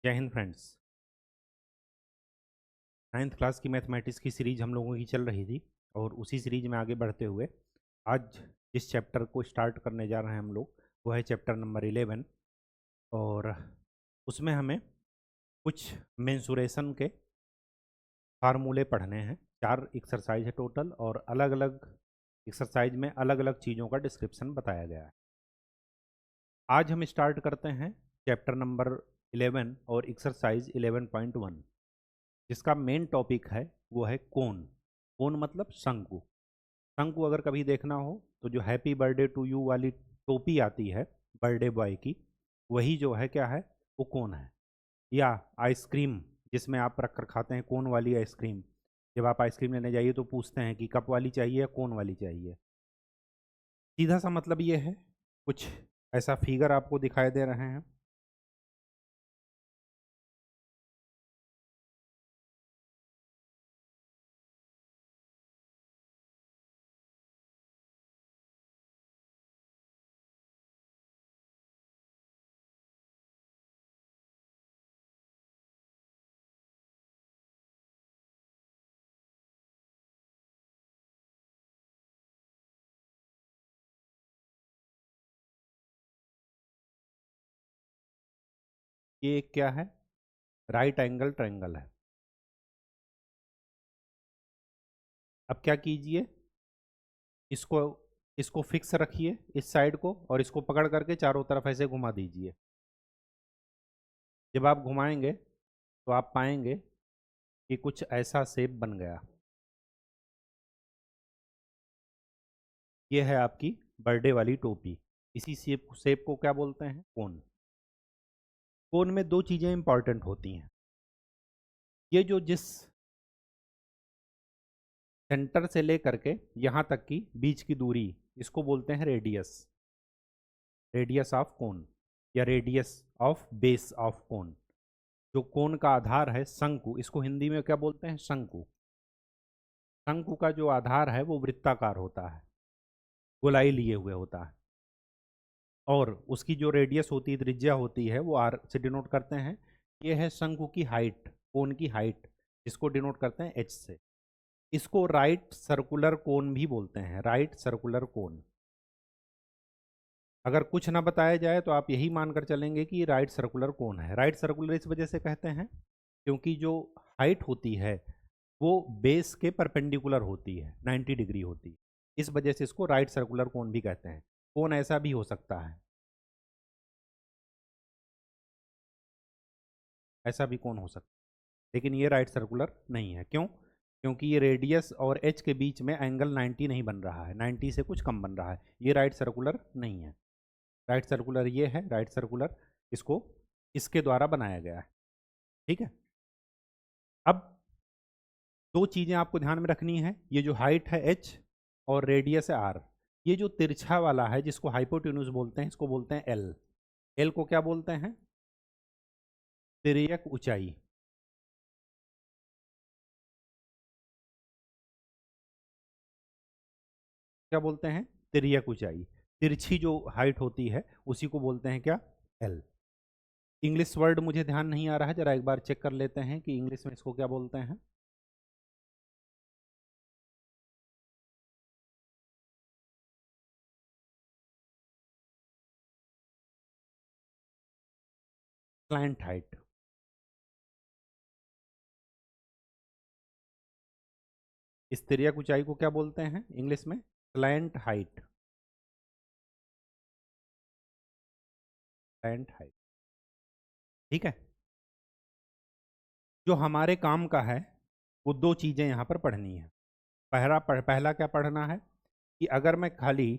जय Hind friends. Ninth class की mathematics की सीरीज हम लोगों की चल रही थी और उसी सीरीज में आगे बढ़ते हुए आज जिस चैप्टर को स्टार्ट करने जा रहे हैं हम लोग वो है चैप्टर नंबर 11। और उसमें हमें कुछ मेंसुरेशन के फार्मूले पढ़ने हैं। 4 एक्सरसाइज है टोटल और अलग अलग एक्सरसाइज में अलग अलग चीज़ों का डिस्क्रिप्शन बताया गया है। आज हम स्टार्ट करते हैं चैप्टर नंबर 11 और एक्सरसाइज 11.1 जिसका मेन टॉपिक है वो है कोन। कोन मतलब शंकु। शंकु अगर कभी देखना हो तो जो हैप्पी बर्थडे टू यू वाली टोपी आती है बर्थडे बॉय की, वही जो है क्या है, वो कोन है। या आइसक्रीम जिसमें आप रख कर खाते हैं, कोन वाली आइसक्रीम। जब आप आइसक्रीम लेने जाइए तो पूछते हैं कि कप वाली चाहिए या कोन वाली चाहिए। सीधा सा मतलब ये है। कुछ ऐसा फिगर आपको दिखाई दे रहे हैं। ये एक क्या है, राइट एंगल ट्रायंगल है। अब क्या कीजिए, इसको इसको फिक्स रखिए इस साइड को और इसको पकड़ करके चारों तरफ ऐसे घुमा दीजिए। जब आप घुमाएंगे तो आप पाएंगे कि कुछ ऐसा शेप बन गया। ये है आपकी बर्थडे वाली टोपी। इसी शेप शेप को क्या बोलते हैं, कोन। कोन में दो चीज़ें इंपॉर्टेंट होती हैं। ये जो जिस सेंटर से लेकर के यहाँ तक की बीच की दूरी, इसको बोलते हैं रेडियस। रेडियस ऑफ कोन या radius of base of cone. जो कोन का आधार है शंकु, इसको हिंदी में क्या बोलते हैं, शंकु। शंकु का जो आधार है वो वृत्ताकार होता है, गोलाई लिए हुए होता है। और उसकी जो रेडियस होती है, त्रिज्या होती है, वो आर से डिनोट करते हैं। ये है शंकु की हाइट, कोन की हाइट, जिसको डिनोट करते हैं एच से। इसको राइट सर्कुलर कोन भी बोलते हैं, राइट सर्कुलर कोन। अगर कुछ ना बताया जाए तो आप यही मानकर चलेंगे कि राइट सर्कुलर कोन है। राइट सर्कुलर इस वजह से कहते हैं क्योंकि जो हाइट होती है वो बेस के परपेंडिकुलर होती है, 90 डिग्री होती है। इस वजह से इसको राइट सर्कुलर कोन भी कहते हैं। कोन ऐसा भी हो सकता है, ऐसा भी कोन हो सकता है, लेकिन ये राइट सर्कुलर नहीं है। क्यों? क्योंकि ये रेडियस और एच के बीच में एंगल 90 नहीं बन रहा है, 90 से कुछ कम बन रहा है। ये राइट सर्कुलर नहीं है। राइट सर्कुलर ये है, राइट सर्कुलर इसको इसके द्वारा बनाया गया है। ठीक है। अब दो चीज़ें आपको ध्यान में रखनी है। ये जो हाइट है एच और रेडियस है आर, ये जो तिरछा वाला है जिसको हाइपोटेन्यूज बोलते हैं, इसको बोलते हैं एल। एल को क्या बोलते हैं, तिर्यक ऊंचाई। क्या बोलते हैं, तिर्यक ऊंचाई। तिरछी जो हाइट होती है उसी को बोलते हैं क्या, एल। इंग्लिश वर्ड मुझे ध्यान नहीं आ रहा है, जरा एक बार चेक कर लेते हैं कि इंग्लिश में इसको क्या बोलते हैं। Slant height. इस तिर्यक ऊंचाई को क्या बोलते हैं इंग्लिश में, स्लैंट हाइट। Slant height. ठीक है। जो हमारे काम का है वो दो चीज़ें यहाँ पर पढ़नी है। पहला क्या पढ़ना है कि अगर मैं खाली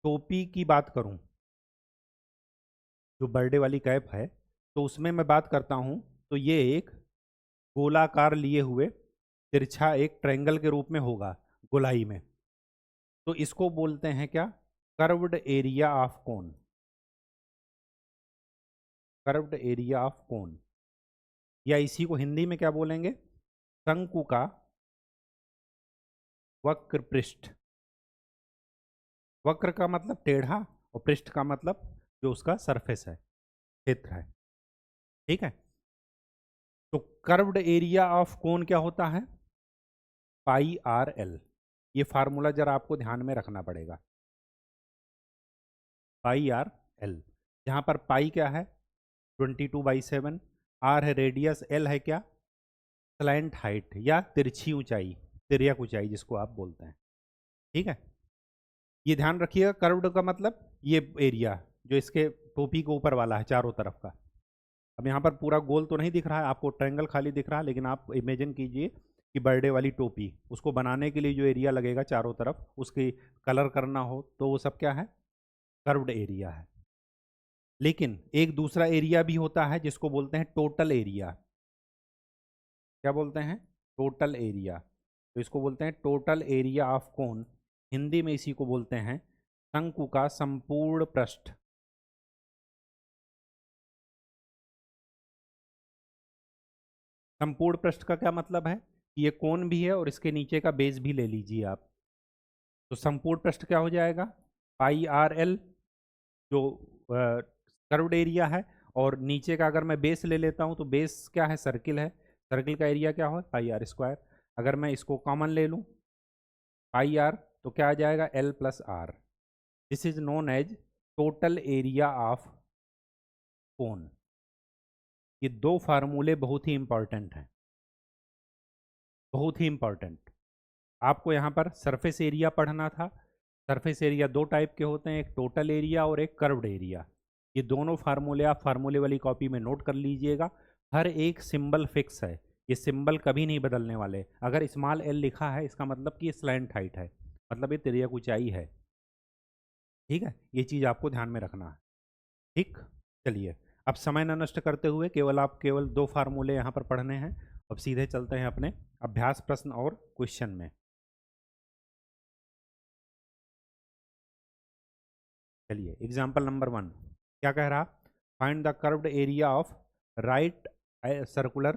टोपी की बात करूं, जो बर्थडे वाली कैप है, तो उसमें मैं बात करता हूं तो ये एक गोलाकार लिए हुए तिरछा एक ट्रायंगल के रूप में होगा गोलाई में। तो इसको बोलते हैं क्या, curved area of cone. Curved area of कोन, या इसी को हिंदी में क्या बोलेंगे, शंकु का वक्र पृष्ठ। वक्र का मतलब टेढ़ा और पृष्ठ का मतलब जो उसका सरफेस है, क्षेत्र है। ठीक है। तो कर्व्ड एरिया ऑफ कोन क्या होता है? पाई आर एल। ये फार्मूला जरा आपको ध्यान में रखना पड़ेगा, पाई आर एल, जहां पर पाई क्या है 22/7, आर है रेडियस, एल है क्या स्लैंट हाइट या तिरछी ऊंचाई, तिर्यक ऊंचाई जिसको आप बोलते हैं। ठीक है, ये ध्यान रखिएगा, कर्व्ड का मतलब ये एरिया जो इसके टोपी के ऊपर वाला है चारों तरफ का। अब यहाँ पर पूरा गोल तो नहीं दिख रहा है आपको, ट्रायंगल खाली दिख रहा है, लेकिन आप इमेजिन कीजिए कि बर्थडे वाली टोपी, उसको बनाने के लिए जो एरिया लगेगा चारों तरफ, उसकी कलर करना हो तो वो सब क्या है, कर्व्ड एरिया है। लेकिन एक दूसरा एरिया भी होता है जिसको बोलते हैं टोटल एरिया। क्या बोलते हैं? Total area. तो इसको बोलते हैं टोटल एरिया ऑफ कोन, हिंदी में इसी को बोलते हैं शंकु का संपूर्ण पृष्ठ। संपूर्ण पृष्ठ का क्या मतलब है कि ये कोन भी है और इसके नीचे का बेस भी ले लीजिए आप, तो संपूर्ण पृष्ठ क्या हो जाएगा, पाई आर एल जो कर्व्ड एरिया है, और नीचे का अगर मैं बेस ले लेता हूँ तो बेस क्या है, सर्किल है, सर्किल का एरिया क्या हो, पाई आर स्क्वायर। अगर मैं इसको कॉमन ले लूँ पाई आर, तो क्या आ जाएगा L plus R. This is known as total area of cone. ये दो फार्मूले बहुत ही इंपॉर्टेंट हैं, बहुत ही इंपॉर्टेंट। आपको यहाँ पर सरफेस एरिया पढ़ना था। सरफेस एरिया दो टाइप के होते हैं, एक टोटल एरिया और एक कर्व्ड एरिया। ये दोनों फार्मूले आप फार्मूले वाली कॉपी में नोट कर लीजिएगा। हर एक सिंबल फिक्स है, ये सिंबल कभी नहीं बदलने वाले। अगर स्मॉल एल लिखा है इसका मतलब कि ये स्लैंट हाइट है, मतलब ये तिर्यक ऊंचाई है। ठीक है, ये चीज़ आपको ध्यान में रखना है। ठीक, चलिए अब समय न नष्ट करते हुए केवल दो फार्मूले यहाँ पर पढ़ने हैं। अब सीधे चलते हैं अपने अभ्यास प्रश्न और क्वेश्चन में। चलिए एग्जाम्पल नंबर 1 क्या कह रहा, find the curved area of right circular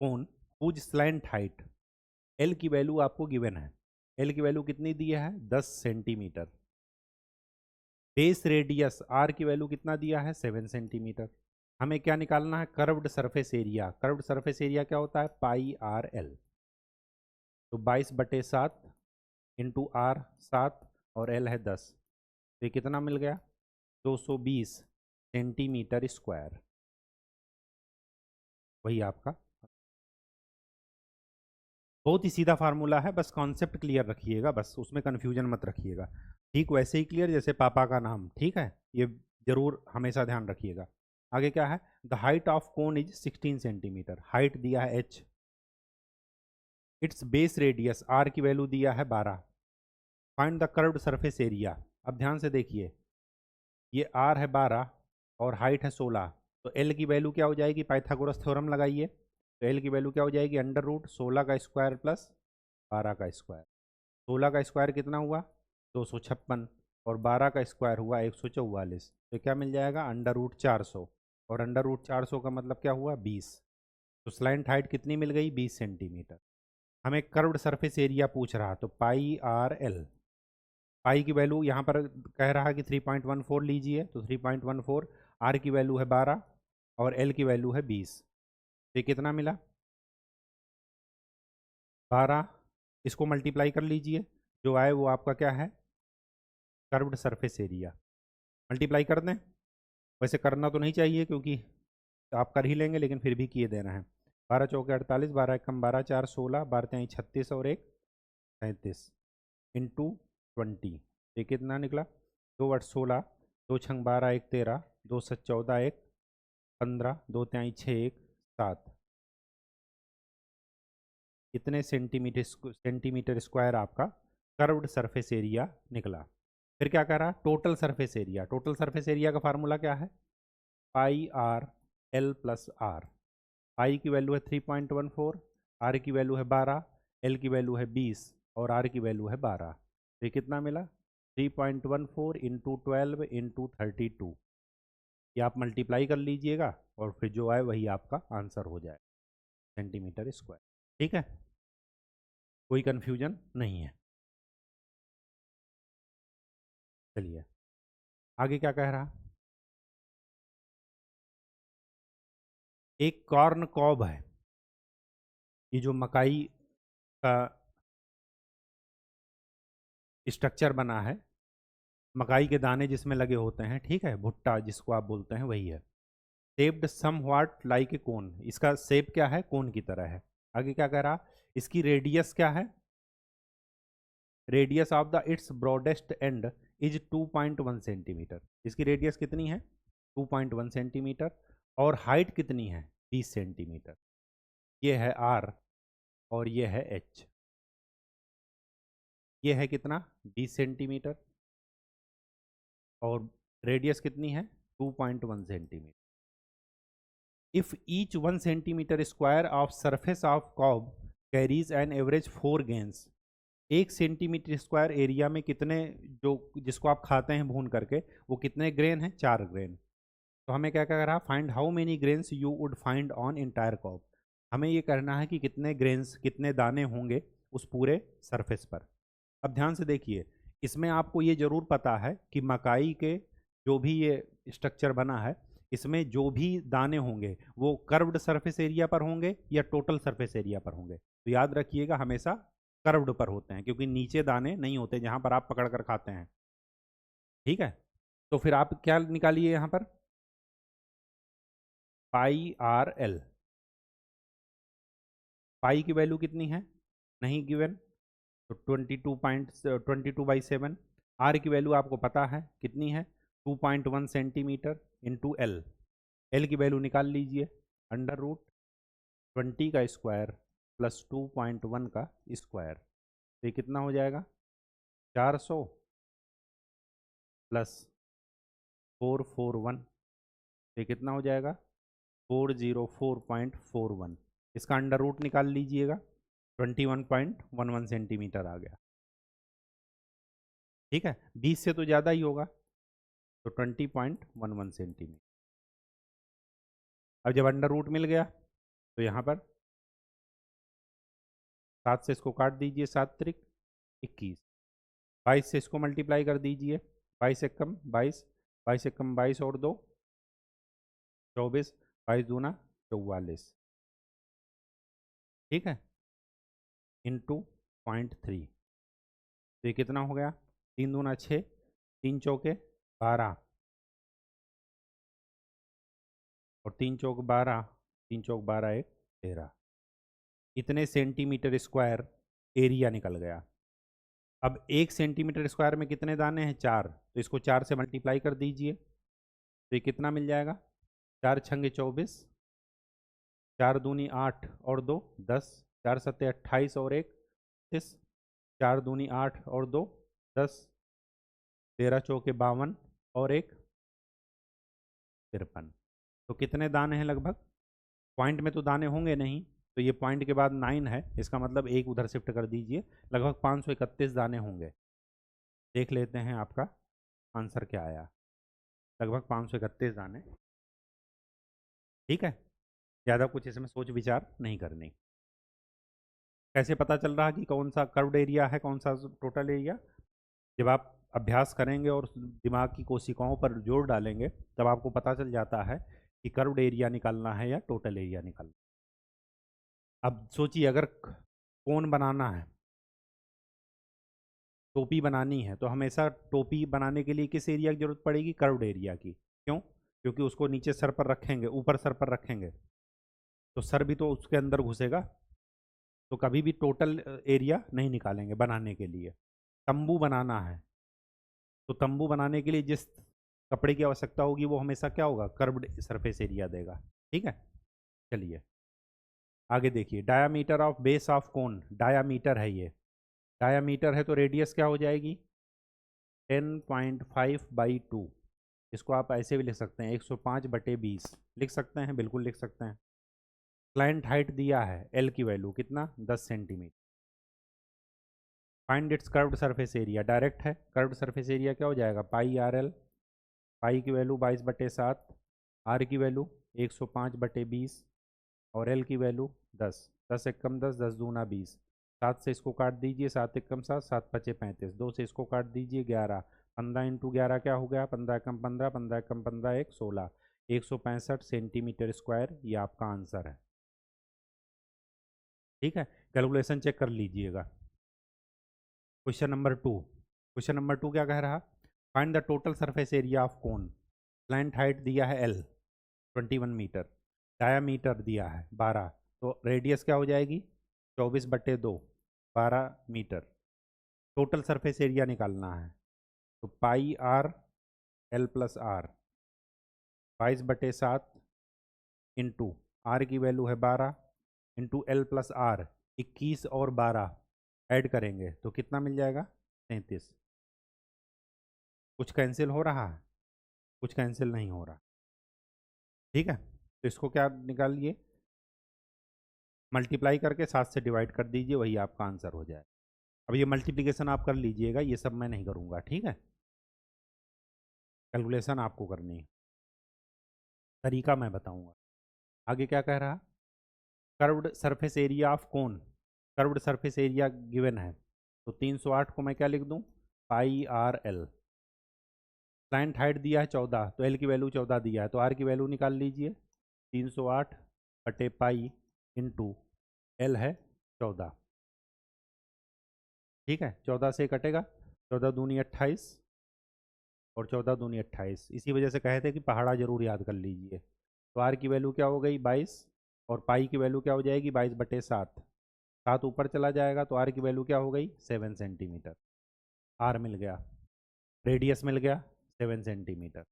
cone whose slant height. L की वैल्यू आपको गिवन है, एल की वैल्यू कितनी दी है 10 सेंटीमीटर। बेस रेडियस आर की वैल्यू कितना दिया है 7 सेंटीमीटर। हमें क्या निकालना है, curved surface area. Curved surface area क्या होता है, पाई आर एल। तो 22/7 इंटू आर 7 और एल है 10, तो ये कितना मिल गया 220 सेंटीमीटर स्क्वायर। वही आपका बहुत ही सीधा फार्मूला है, बस कॉन्सेप्ट क्लियर रखिएगा, बस उसमें कन्फ्यूजन मत रखिएगा। ठीक वैसे ही क्लियर जैसे पापा का नाम, ठीक है, ये जरूर हमेशा ध्यान रखिएगा। आगे क्या है, the height of cone is 16 centimetre. Height दिया है h, it's base radius R की वैल्यू दिया है 12। Find the curved surface area. अब ध्यान से देखिए, ये आर है 12 और हाइट है 16, तो एल की वैल्यू क्या हो जाएगी, पाइथागोरस थ्योरम लगाइए, तो एल की वैल्यू क्या हो जाएगी, अंडर रूट 16 का स्क्वायर प्लस 12 का स्क्वायर। 16 का स्क्वायर कितना हुआ 256, और 12 का स्क्वायर हुआ 144, तो क्या मिल जाएगा अंडर रूट 400, और अंडर रूट 400 का मतलब क्या हुआ 20। तो स्लैंट हाइट कितनी मिल गई 20 सेंटीमीटर। हमें कर्व्ड सरफेस एरिया पूछ रहा, तो पाई आर एल, पाई की वैल्यू यहाँ पर कह रहा है कि 3.14 लीजिए, तो 3.14, आर की वैल्यू है 12 और एल की वैल्यू है 20, तो ये कितना मिला 12। इसको मल्टीप्लाई कर लीजिए, जो आए वो आपका क्या है कर्व्ड सरफेस एरिया। मल्टीप्लाई कर दें, वैसे करना तो नहीं चाहिए क्योंकि आप कर ही लेंगे, लेकिन फिर भी किए देना है। 12 चौके 48, 12 एकम 12, 4 16, 12 त्याई 36 और 1 37 इंटू 20, ये कितना निकला 2 8 16, 2 छंग 12, 1 13, 2 7 14, 1 15, 2 त्याई 6 1 7। कितने सेंटीमीटर स्क्वायर आपका कर्व्ड सरफेस एरिया निकला। फिर क्या कह रहा, total surface area. Total surface area का फार्मूला क्या है, पाई आर एल प्लस आर। पाई की वैल्यू है 3.14, आर की वैल्यू है 12, एल की वैल्यू है 20 और आर की वैल्यू है 12, तो ये कितना मिला 3.14 इंटू 12 इंटू 32। ये आप मल्टीप्लाई कर लीजिएगा और फिर जो आए वही आपका आंसर हो जाए सेंटीमीटर स्क्वायर। ठीक है, कोई कन्फ्यूजन नहीं है। चलिए आगे क्या कह रहा, एक कॉर्न कॉब है, ये जो मकाई का स्ट्रक्चर बना है, मकाई के दाने जिसमें लगे होते हैं, ठीक है, भुट्टा जिसको आप बोलते हैं, वही है। Shaped some what like a cone, इसका शेप क्या है, कोन की तरह है। आगे क्या कह रहा, इसकी रेडियस क्या है, radius of the it's broadest and is 2.1 centimetre. इसकी रेडियस कितनी है, 2.1 सेंटीमीटर, और हाइट कितनी है, 20 सेंटीमीटर। ये है आर और ये है एच। ये है कितना, 20 सेंटीमीटर, और रेडियस कितनी है, 2.1 centimetre. If each 1 centimetre square of surface of cob carries an average 4 grains, 1 centimetre square area में कितने, जो जिसको आप खाते हैं भून करके, वो कितने ग्रेन हैं, 4 ग्रेन। तो हमें क्या क्या रहा, find how many grains you would find on entire cob. हमें ये करना है कि कितने ग्रेन्स, कितने दाने होंगे उस पूरे सरफेस पर। अब ध्यान से देखिए, इसमें आपको ये जरूर पता है कि मकाई के जो भी ये स्ट्रक्चर बना है, इसमें जो भी दाने होंगे वो कर्व्ड सरफेस एरिया पर होंगे या टोटल सरफेस एरिया पर होंगे। तो याद रखिएगा, हमेशा कर्व्ड पर होते हैं, क्योंकि नीचे दाने नहीं होते जहां पर आप पकड़ कर खाते हैं। ठीक है, तो फिर आप क्या निकालिए यहां पर, पाई आर एल। पाई की वैल्यू कितनी है, नहीं गिवन, तो 22.22/7। आर की वैल्यू आपको पता है कितनी है, 2.1 सेंटीमीटर इंटू एल। एल की वैल्यू निकाल लीजिए, अंडर रूट 20 का स्क्वायर प्लस 2.1 का स्क्वायर। तो ये कितना हो जाएगा, 400 प्लस 441, ये कितना हो जाएगा, 404.41। इसका अंडर रूट निकाल लीजिएगा, 21.11 सेंटीमीटर आ गया। ठीक है, 20 से तो ज़्यादा ही होगा, तो 20.11 सेंटीमीटर। अब जब अंडर रूट मिल गया तो यहाँ पर 7 से इसको काट दीजिए, 7 त्रिक 21, 22 से इसको मल्टीप्लाई कर दीजिए, 22 एकम 22, 22 एकम 22 और 2 24, 22 दूना 44। ठीक है, इंटू 0.3, तो ये कितना हो गया, 3 दूना 6, 3 चौके 12, और 3 चौक 12, 3 चौक 12 एक 13। इतने सेंटीमीटर स्क्वायर एरिया निकल गया। अब 1 सेंटीमीटर स्क्वायर में कितने दाने हैं, 4, तो इसको 4 से मल्टीप्लाई कर दीजिए, तो ये कितना मिल जाएगा, 4 छंगे 24, 4 दूनी 8 और 2 10, 4 सत्ते 28 और 1 30, 4 दूनी 8 और 2 10, 13 चौके 52 और 1 53। तो कितने दाने हैं लगभग, पॉइंट में तो दाने होंगे नहीं, तो ये पॉइंट के बाद 9 है, इसका मतलब एक उधर शिफ्ट कर दीजिए, लगभग 531 दाने होंगे। देख लेते हैं आपका आंसर क्या आया, लगभग 531 दाने। ठीक है, ज़्यादा कुछ इसमें सोच विचार नहीं करनी। कैसे पता चल रहा कि कौन सा कर्व्ड एरिया है, कौन सा टोटल एरिया, जब आप अभ्यास करेंगे और दिमाग की कोशिकाओं पर जोर डालेंगे, तब आपको पता चल जाता है कि कर्व्ड एरिया निकालना है या टोटल एरिया निकालना। अब सोचिए, अगर कोन बनाना है, टोपी बनानी है, तो हमेशा टोपी बनाने के लिए किस एरिया की जरूरत पड़ेगी, कर्व्ड एरिया की। क्यों, क्योंकि उसको नीचे सर पर रखेंगे, ऊपर सर पर रखेंगे, तो सर भी तो उसके अंदर घुसेगा, तो कभी भी टोटल एरिया नहीं निकालेंगे बनाने के लिए। तंबू बनाना है, तो तंबू बनाने के लिए जिस कपड़े की आवश्यकता होगी वो हमेशा क्या होगा, कर्व्ड सरफेस एरिया देगा। ठीक है, चलिए आगे देखिए, diameter of base of cone, diameter है ये, डायामीटर है तो रेडियस क्या हो जाएगी, 10.5/2। इसको आप ऐसे भी लिख सकते हैं, 105/20 लिख सकते हैं, बिल्कुल लिख सकते हैं। क्लाइंट हाइट दिया है, एल की वैल्यू कितना, 10 centimetre. Find its curved surface area, direct है, कर्व्ड सरफेस एरिया क्या हो जाएगा, पाई आर एल। पाई की वैल्यू 22/7, आर की वैल्यू 105/20, और एल की वैल्यू 10, 10 एकम 10, 10 दूना 20, 7 से इसको काट दीजिए, 7 एकम 7, 7 पचे 35, 2 से इसको काट दीजिए 11, 15 इंटू 11 क्या हो गया, 15 एकम 15, 15 एकम 15 1 16, 165 सेंटीमीटर स्क्वायर, ये आपका आंसर है। ठीक है, कैलकुलेशन चेक कर लीजिएगा। क्वेश्चन नंबर 2, क्वेश्चन नंबर 2 क्या कह रहा, find the total surface area of cone. Slant height दिया है L 21 मीटर, डायामीटर दिया है 12, तो रेडियस क्या हो जाएगी 24/2, 12 मीटर। टोटल सरफेस एरिया निकालना है, तो pi R L plus R 22/7 into R की वैल्यू है 12 इंटू एल प्लस आर 21 और 12 ऐड करेंगे तो कितना मिल जाएगा 33। कुछ कैंसिल हो रहा है, कुछ कैंसिल नहीं हो रहा। ठीक है, तो इसको क्या निकालिए, मल्टीप्लाई करके 7 से डिवाइड कर दीजिए, वही आपका आंसर हो जाए। अब ये मल्टीप्लिकेशन आप कर लीजिएगा, ये सब मैं नहीं करूँगा। ठीक है, कैलकुलेशन आपको करनी है, तरीका मैं बताऊँगा। आगे क्या कह रहा, curved surface area of cone, curved surface area given है, तो 308 को मैं क्या लिख दूँ पाई आर एल। स्लैंट हाइट दिया है 14, तो एल की वैल्यू 14 दिया है, तो आर की वैल्यू निकाल लीजिए 308 बटे पाई इंटू एल है 14। ठीक है, 14 से कटेगा, 14 दूनी 28 और 14 दूनी 28। इसी वजह से कहे थे कि पहाड़ा जरूर याद कर लीजिए। तो आर की वैल्यू क्या हो गई 22 और पाई की वैल्यू क्या हो जाएगी 22/7। 7 ऊपर चला जाएगा तो आर की वैल्यू क्या हो गई 7 सेंटीमीटर। आर मिल गया, रेडियस मिल गया 7 सेंटीमीटर।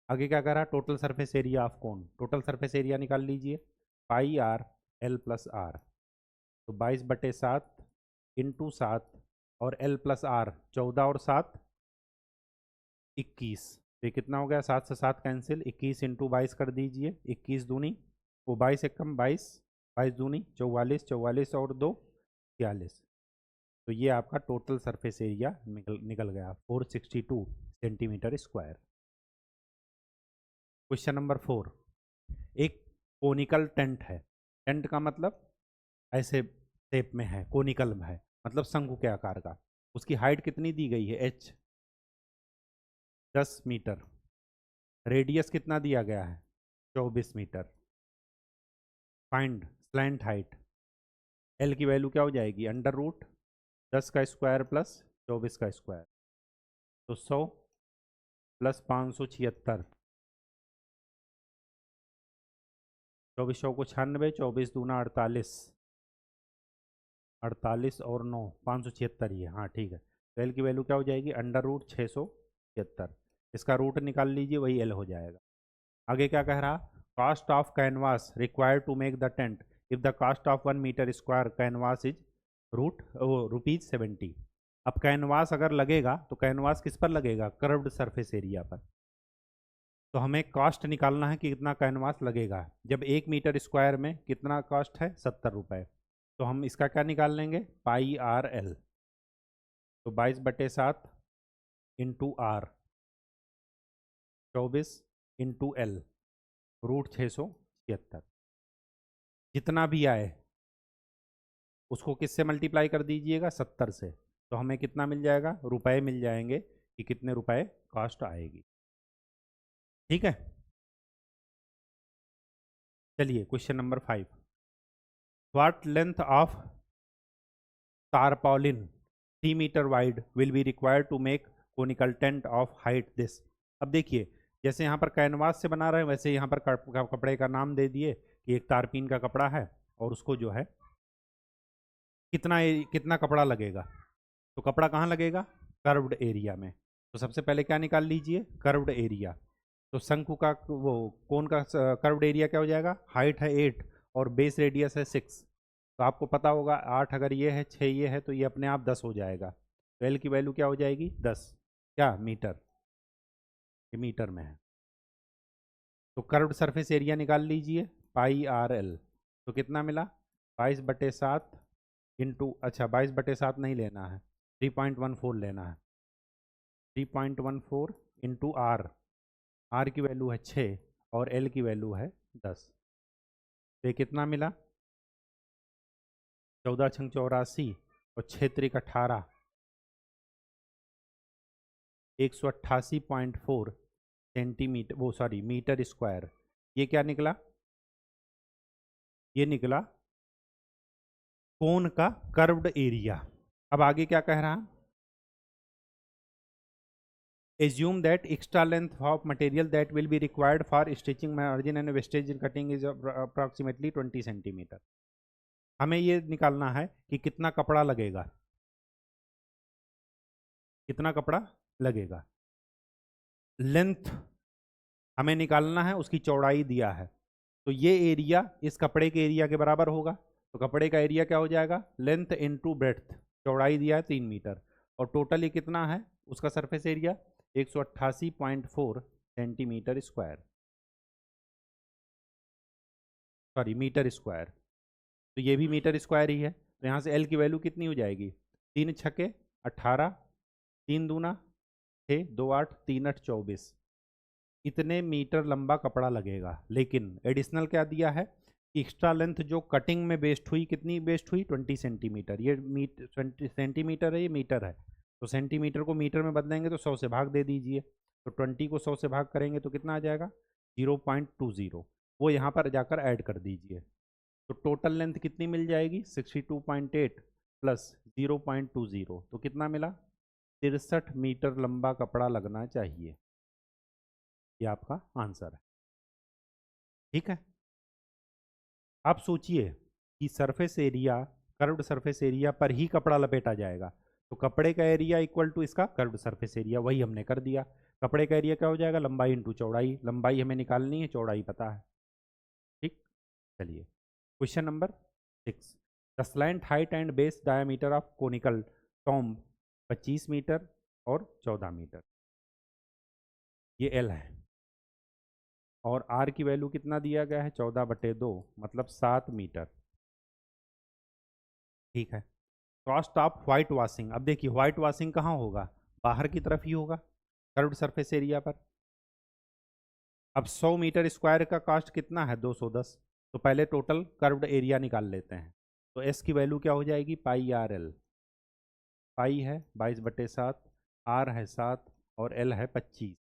आगे क्या करा, total surface area of cone, total surface area निकाल लीजिए, पाई आर एल प्लस आर, तो 22/7 इंटू 7 और एल प्लस आर 14 और 7 21। तो ये कितना हो गया, 7 से 7 कैंसिल, 21 इंटू 22 कर दीजिए, 21 दूनी वो 22 एकम 22, 22 दूनी 44, 44 और 2 46। तो ये आपका टोटल सरफेस एरिया निकल गया 462 सेंटीमीटर स्क्वायर। क्वेश्चन नंबर 4, एक कोनिकल टेंट है, टेंट का मतलब ऐसे शेप में है, कोनिकल में है मतलब शंकु के आकार का। उसकी हाइट कितनी दी गई है h 10 मीटर, रेडियस कितना दिया गया है 24 metre. Find slant height, L की वैल्यू क्या हो जाएगी √10 का स्क्वायर प्लस 24 का स्क्वायर, तो 100 प्लस 576, 24 को 96, 24 दूना 48, 48 और 9 576 ही है। हाँ ठीक है, तो एल की वैल्यू क्या हो जाएगी √676। इसका रूट निकाल लीजिए, वही एल हो जाएगा। आगे क्या कह रहा, cost of canvas required to make the tent if the cost of 1 metre square canvas is ₹70। अब कैनवास अगर लगेगा तो कैनवास किस पर लगेगा, कर्व्ड सरफेस एरिया पर। तो हमें कॉस्ट निकालना है कि कितना कैनवास लगेगा। जब 1 मीटर स्क्वायर में कितना कॉस्ट है 70 रुपये, तो हम इसका क्या निकाल लेंगे पाई आर एल, तो 22/7 इंटू आर 24 इंटू एल √676। जितना भी आए उसको किससे मल्टीप्लाई कर दीजिएगा 70 से, तो हमें कितना मिल जाएगा रुपए मिल जाएंगे कि कितने रुपए कॉस्ट आएगी। ठीक है, चलिए question number 5, what length of tarpaulin 3 metre wide will be required to make conical tent of height this. अब देखिए, जैसे यहाँ पर कैनवास से बना रहे हैं वैसे यहाँ पर कपड़े का नाम दे दिए कि एक तारपीन का कपड़ा है और उसको जो है कितना कितना कपड़ा लगेगा। तो कपड़ा कहाँ लगेगा कर्व्ड एरिया में, तो सबसे पहले क्या निकाल लीजिए कर्व्ड एरिया। तो शंकु का वो कोन का कर्व्ड एरिया क्या हो जाएगा, हाइट है 8 और बेस रेडियस है 6, तो आपको पता होगा 8 अगर ये है 6 ये है तो ये अपने आप 10 हो जाएगा। तो एल की वैल्यू क्या हो जाएगी 10, क्या मीटर, ये मीटर में है। तो कर्व्ड सरफेस एरिया निकाल लीजिए पाई आर एल, तो कितना मिला 22/7 इंटू, अच्छा 22/7 नहीं लेना है 3.14 लेना है, 3.14 इंटू आर, आर की वैल्यू है 6 और एल की वैल्यू है 10। तो ये कितना मिला 14 छंग 84 और 6 त्रिक 18, 188.4 सेंटीमीटर, वो सॉरी मीटर स्क्वायर। ये क्या निकला, ये निकला कोन का कर्व्ड एरिया। अब आगे क्या कह रहा है, assume that extra length of material that will be required for stitching margin and wastage in cutting is approximately 20 centimetre. हमें ये निकालना है कि कितना कपड़ा लगेगा, कितना कपड़ा लगेगा। लेंथ हमें निकालना है, उसकी चौड़ाई दिया है, तो ये एरिया इस कपड़े के एरिया के बराबर होगा। तो कपड़े का एरिया क्या हो जाएगा, लेंथ इनटू ब्रेड्थ, चौड़ाई दिया है 3 मीटर, और टोटल ये कितना है उसका surface area 188.4 centimetre square, sorry metre square. तो ये भी मीटर स्क्वायर ही है, तो यहाँ से एल की वैल्यू कितनी हो जाएगी, 3 छक्के 18, 3 दूना 6, 2 8, 3 8 24, इतने मीटर लंबा कपड़ा लगेगा। लेकिन एडिशनल क्या दिया है कि एक्स्ट्रा लेंथ जो कटिंग में वेस्ट हुई, कितनी वेस्ट हुई 20 सेंटीमीटर। ये 20 सेंटीमीटर है, ये मीटर है, तो सेंटीमीटर को मीटर में बदलेंगे तो 100 से भाग दे दीजिए, तो 20 को 100 से भाग करेंगे तो कितना आ जाएगा 0.20, वो यहाँ पर जाकर ऐड कर दीजिए। तो टोटल लेंथ कितनी मिल जाएगी 62.8 प्लस 0.20, तो कितना मिला 63 मीटर लंबा कपड़ा लगना चाहिए। ये आपका आंसर है, ठीक है। आप सोचिए कि surface area, curved surface area पर ही कपड़ा लपेटा जाएगा, तो कपड़े का एरिया इक्वल टू इसका कर्व्ड सरफेस एरिया, वही हमने कर दिया। कपड़े का एरिया क्या हो जाएगा, लंबाई इंटू चौड़ाई, लंबाई हमें निकालनी है, चौड़ाई पता है, ठीक। चलिए question number 6, the slant height and base diameter of conical tomb 25 metre और 14 मीटर, ये एल है, और आर की वैल्यू कितना दिया गया है 14/2, मतलब 7 मीटर, ठीक है। कॉस्ट ऑफ व्हाइट वॉशिंग, अब देखिए व्हाइट वॉशिंग कहाँ होगा, बाहर की तरफ ही होगा कर्व्ड सरफेस एरिया पर। अब 100 मीटर स्क्वायर का कॉस्ट कितना है 210, तो पहले टोटल कर्व्ड एरिया निकाल लेते हैं। तो एस की वैल्यू क्या हो जाएगी पाई आर एल, पाई है 22/7, आर है 7 और एल है 25,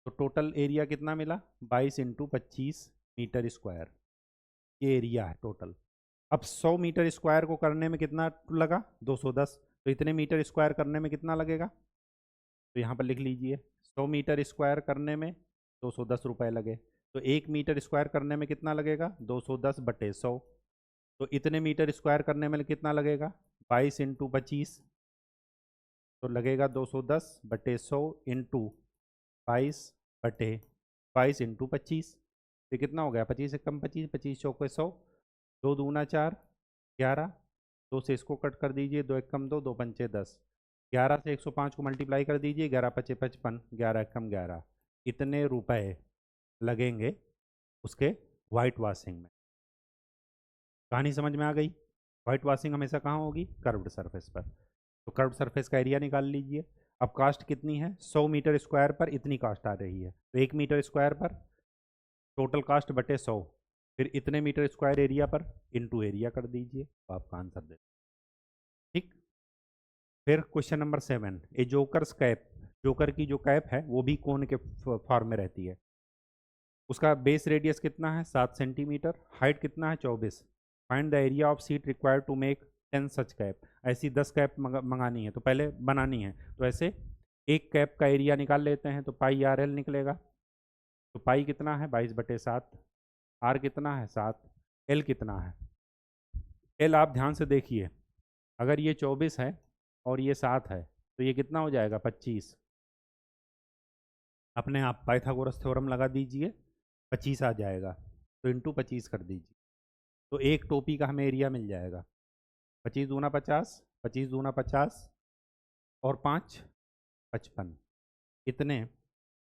तो टोटल एरिया कितना मिला 22 इंटू 25 मीटर स्क्वायर, ये एरिया है टोटल। अब 100 मीटर स्क्वायर को करने में कितना लगा 210, तो इतने मीटर स्क्वायर करने में कितना लगेगा, तो यहाँ पर लिख लीजिए 100 मीटर स्क्वायर करने में 210 रुपये लगे, तो 1 मीटर स्क्वायर करने में कितना लगेगा 210/100, तो इतने मीटर स्क्वायर करने में कितना लगेगा 22 इंटू 25, तो लगेगा 210/100 इंटू 22 इंटू 25, तो कितना हो गया 25 से कम 25, 25 चौके 100, 2 दूना 4, 11, 2 से इसको कट कर दीजिए, 2 एक कम 2, 2 पंचे 10, 11 से 105 को मल्टीप्लाई कर दीजिए, 11 पचे 55, 11 एक कम 11, इतने रुपए लगेंगे उसके वाइट वॉशिंग में। कहानी समझ में आ गई, वाइट वॉशिंग हमेशा कहाँ होगी कर्व्ड सरफेस पर, तो कर्व्ड सरफेस का एरिया निकाल लीजिए। अब कास्ट कितनी है 100 मीटर स्क्वायर पर इतनी कास्ट आ रही है, तो 1 मीटर स्क्वायर पर टोटल कास्ट बटे 100, फिर इतने मीटर स्क्वायर एरिया पर इनटू एरिया कर दीजिए, तो आपका आंसर दे, ठीक। फिर क्वेश्चन नंबर 7, ए जोकर्स कैप, जोकर की जो कैप है वो भी कोन के फॉर्म में रहती है, उसका बेस रेडियस कितना है 7 सेंटीमीटर, हाइट कितना है 24, find the area of sheet required to make 10 such cap. ऐसी 10 कैप मंगानी है, तो पहले बनानी है, तो ऐसे एक कैप का एरिया निकाल लेते हैं, तो पाई आर एल निकलेगा, तो पाई कितना है 22/7, आर कितना है 7, एल कितना है, एल आप ध्यान से देखिए, अगर ये 24 है और ये 7 है तो ये कितना हो जाएगा 25, अपने आप पाइथागोरस थ्योरम लगा दीजिए, 25 आ जाएगा, तो इंटू 25 कर दीजिए, तो एक टोपी का हमें एरिया मिल जाएगा 25 दूना 50, 25 दूना 50 और 5 55, इतने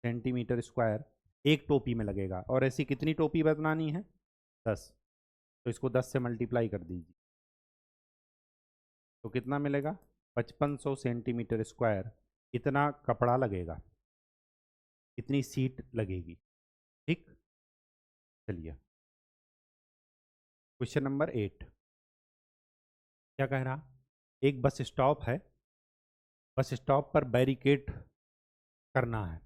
सेंटीमीटर स्क्वायर एक टोपी में लगेगा। और ऐसी कितनी टोपी बनानी है 10, तो इसको 10 से मल्टीप्लाई कर दीजिए, तो कितना मिलेगा 5500 सेंटीमीटर स्क्वायर, इतना कपड़ा लगेगा, इतनी सीट लगेगी, ठीक। चलिए क्वेश्चन नंबर 8 क्या कह रहा, एक बस स्टॉप है, बस स्टॉप पर बैरिकेड करना है,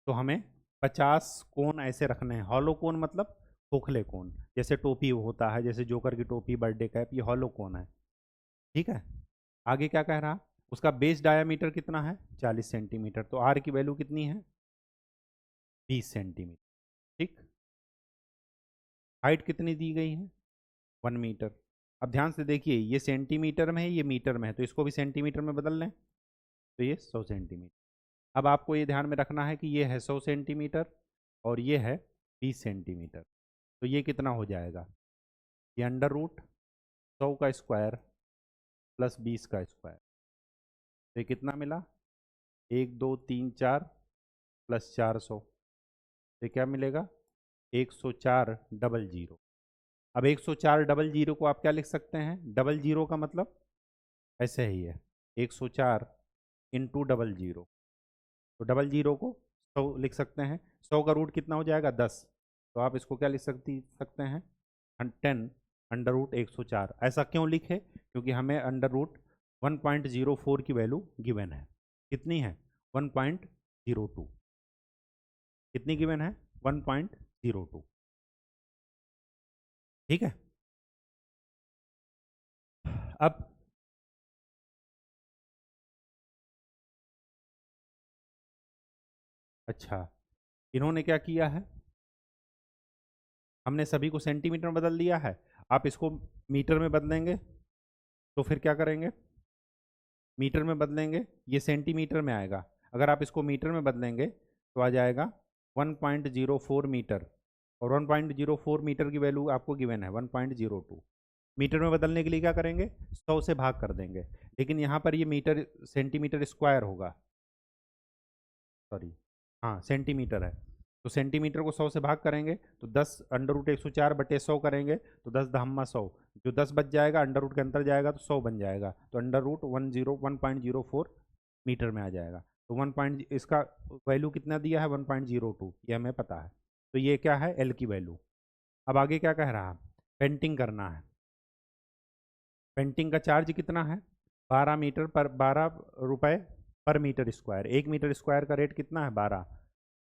तो हमें 50 कोन ऐसे रखने हैं, हॉलो कोन मतलब खोखले कोन, जैसे टोपी होता है, जैसे जोकर की टोपी, बर्थडे कैप, ये हॉलो कोन है। ठीक है, आगे क्या कह रहा, उसका बेस डायामीटर कितना है 40 सेंटीमीटर, तो आर की वैल्यू कितनी है 20 सेंटीमीटर। ठीक, हाइट कितनी दी गई है 1 मीटर। अब ध्यान से देखिए, ये सेंटीमीटर में है, ये मीटर में है, तो इसको भी सेंटीमीटर में बदल लें, तो ये 100 सेंटीमीटर। अब आपको ये ध्यान में रखना है कि ये है 100 सेंटीमीटर और ये है 20 सेंटीमीटर, तो ये कितना हो जाएगा, ये अंडर रूट 100 का स्क्वायर प्लस 20 का स्क्वायर, तो ये कितना मिला 1 2 3 4 प्लस 400, तो क्या मिलेगा 104 डबल जीरो। अब 104 डबल जीरो को आप क्या लिख सकते हैं, डबल जीरो का मतलब ऐसे ही है 104 इंटू डबल जीरो, तो डबल जीरो को 100 लिख सकते हैं, 100 का रूट कितना हो जाएगा 10, तो आप इसको क्या लिख सकते हैं 10 अंडर रूट 104। ऐसा क्यों लिखे, क्योंकि हमें अंडर रूट 1.04 की वैल्यू गिवन है, कितनी है 1.02, कितनी गिवन है 1.02। ठीक है, अब अच्छा, इन्होंने क्या किया है, हमने सभी को सेंटीमीटर में बदल दिया है, आप इसको मीटर में बदलेंगे तो फिर क्या करेंगे, मीटर में बदलेंगे ये सेंटीमीटर में आएगा, अगर आप इसको मीटर में बदलेंगे तो आ जाएगा 1.04 मीटर, और 1.04 मीटर की वैल्यू आपको गिवन है 1.02। मीटर में बदलने के लिए क्या करेंगे 100 से भाग कर देंगे, लेकिन यहाँ पर ये मीटर सेंटीमीटर स्क्वायर होगा, सॉरी हाँ सेंटीमीटर है, तो सेंटीमीटर को 100 से भाग करेंगे तो 10 अंडर रूट 104 बटे 100 करेंगे तो 10 दहम्मा 100, जो 10 बच जाएगा अंडर रूट के अंदर जाएगा तो 100 बन जाएगा, तो अंडर रूट 1.04 मीटर में आ जाएगा, तो 1 पॉइंट इसका वैल्यू कितना दिया है 1.02, ये हमें पता है, तो ये क्या है एल की वैल्यू। अब आगे क्या कह रहा है, पेंटिंग करना है, पेंटिंग का चार्ज कितना है 12 मीटर पर 12 रुपए पर मीटर स्क्वायर, 1 मीटर स्क्वायर का रेट कितना है 12।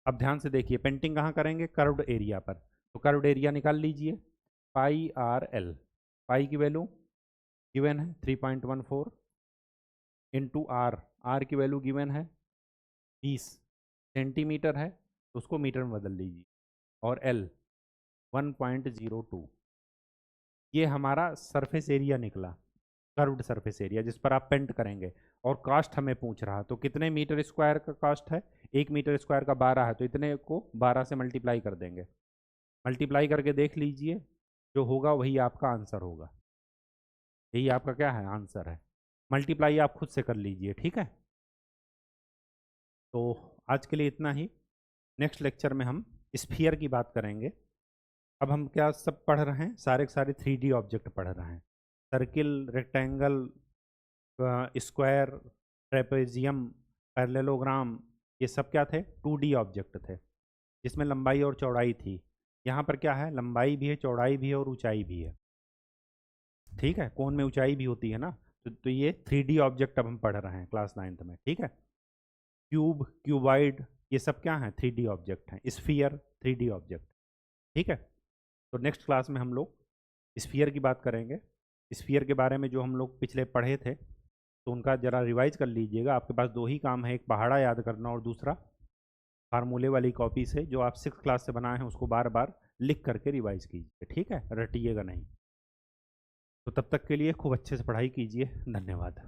अब ध्यान से देखिए, पेंटिंग कहाँ करेंगे कर्व्ड एरिया पर, तो कर्व्ड एरिया निकाल लीजिए, पाई आर एल, पाई की वैल्यू गिवन है 3.14 इंटू आर, आर की वैल्यू गिवन है 20 सेंटीमीटर है, तो उसको मीटर में बदल लीजिए, और एल 1.02, ये हमारा सरफेस एरिया निकला, कर्व्ड सरफेस एरिया जिस पर आप पेंट करेंगे, और कास्ट हमें पूछ रहा, तो कितने मीटर स्क्वायर का कास्ट है 1 मीटर स्क्वायर का 12 है, तो इतने को 12 से मल्टीप्लाई कर देंगे, मल्टीप्लाई करके देख लीजिए, जो होगा वही आपका आंसर होगा, यही आपका क्या है आंसर है, मल्टीप्लाई आप खुद से कर लीजिए। ठीक है, तो आज के लिए इतना ही, नेक्स्ट लेक्चर में हम स्फीयर की बात करेंगे। अब हम क्या सब पढ़ रहे हैं, सारे के सारे 3D ऑब्जेक्ट पढ़ रहे हैं, circle, rectangle, square, trapezium, parallelogram, ये सब क्या थे 2D ऑब्जेक्ट थे, जिसमें लंबाई और चौड़ाई थी, यहाँ पर क्या है लंबाई भी है, चौड़ाई भी है और ऊंचाई भी है। ठीक है, कोन में ऊंचाई भी होती है ना, तो ये 3D ऑब्जेक्ट अब हम पढ़ रहे हैं क्लास 9th में। ठीक है, क्यूब, क्यूबाइड, ये सब क्या हैं 3D ऑब्जेक्ट हैं, स्फीयर 3D ऑब्जेक्ट। ठीक है, तो नेक्स्ट क्लास में हम लोग स्फीयर की बात करेंगे, स्फीयर के बारे में जो हम लोग पिछले पढ़े थे तो उनका ज़रा रिवाइज कर लीजिएगा, आपके पास दो ही काम है, एक पहाड़ा याद करना और दूसरा फार्मूले वाली कॉपी से जो आप 6th क्लास से बनाए हैं उसको बार बार लिख करके रिवाइज कीजिए। ठीक है, रटिएगा नहीं, तो तब तक के लिए खूब अच्छे से पढ़ाई कीजिए, धन्यवाद।